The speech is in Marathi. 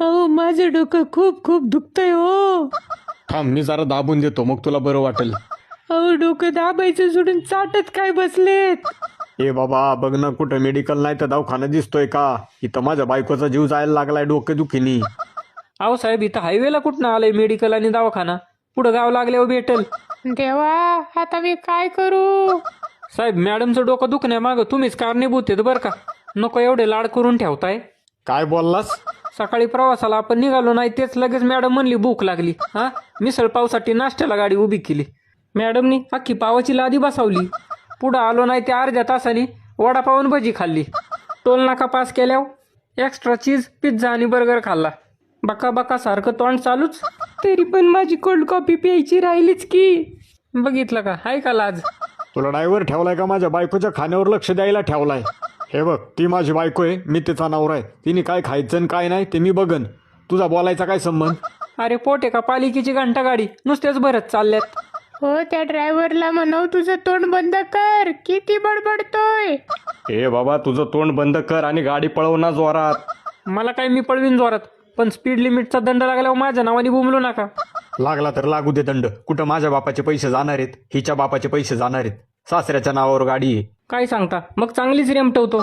अहो माझं डोकं खूप खूप दुखतंय हो. थांब मी जरा दाबून देतो मग तुला बरं वाटेल. अहो डोकं दाबायचं सोडून चाटत काय बसलेत. ए बाबा बघ ना कुठं मेडिकल नाही तर दवाखाना दिसतोय का? इथं माझ्या बायकोचा जीव जायला लागलाय डोकेदुखीनी. अहो साहेब इथं हायवेला कुठनं आलंय मेडिकल आणि दवाखाना? पुढं गाव लागल्यावर भेटेल. देवा आता मी काय करू. साहेब मॅडमचं डोकं दुखण्यामागं तुम्हीच कारणीभूत आहेत बरं का. नको एवढे लाड करून ठेवताय. काय बोललास? सकाळी प्रवासाला आपण निघालो नाही तेच लगेच मॅडम म्हणली भूक लागली. हा मिसळ पावसाठी नाश्त्याला गाडी उभी केली. मॅडमनी अख्खी पावाची लादी बसवली. पुढं आलो नाही त्या अर्ध्या तासाने वडापावन भजी खाल्ली. टोल नाका पास केल्यावर एक्स्ट्रा चीज पिझ्झा आणि बर्गर खाल्ला. बका बका सारखं तोंड चालूच. तरी पण माझी कोल्ड कॉफी प्यायची राहिलीच की. बघितलं का हाय का लाज. तुला ड्रायव्हर ठेवलाय का माझ्या बायकोच्या खाण्यावर लक्ष द्यायला ठेवलाय? हे बघ ती माझी बायको आहे मी तिचा नवरा आहे. तिने काय खायचं आणि काय नाही ते मी बघन. तुझा बोलायचा काय संबंध? अरे पोटे का पालिकेची घंटा गाडी नुसतेच भरत चालल्यात. हो त्या ड्रायव्हरला म्हणाव तुझं तोंड बंद कर, किती बडबडतोय. ए बाबा तुझं तोंड बंद कर आणि गाडी पळव ना जोरात. मला काय मी पळवीन जोरात पण स्पीड लिमिटचा दंड लागल्यावर माझ्या नावाने बोंबलू नका. लागला तर लागू दे दंड. कुठं माझ्या बापाचे पैसे जाणार आहेत हिच्या बापाचे पैसे जाणार आहेत. सासऱ्याच्या नावावर गाडी आहे. काय सांगता मग चांगलीच रेमटवतो.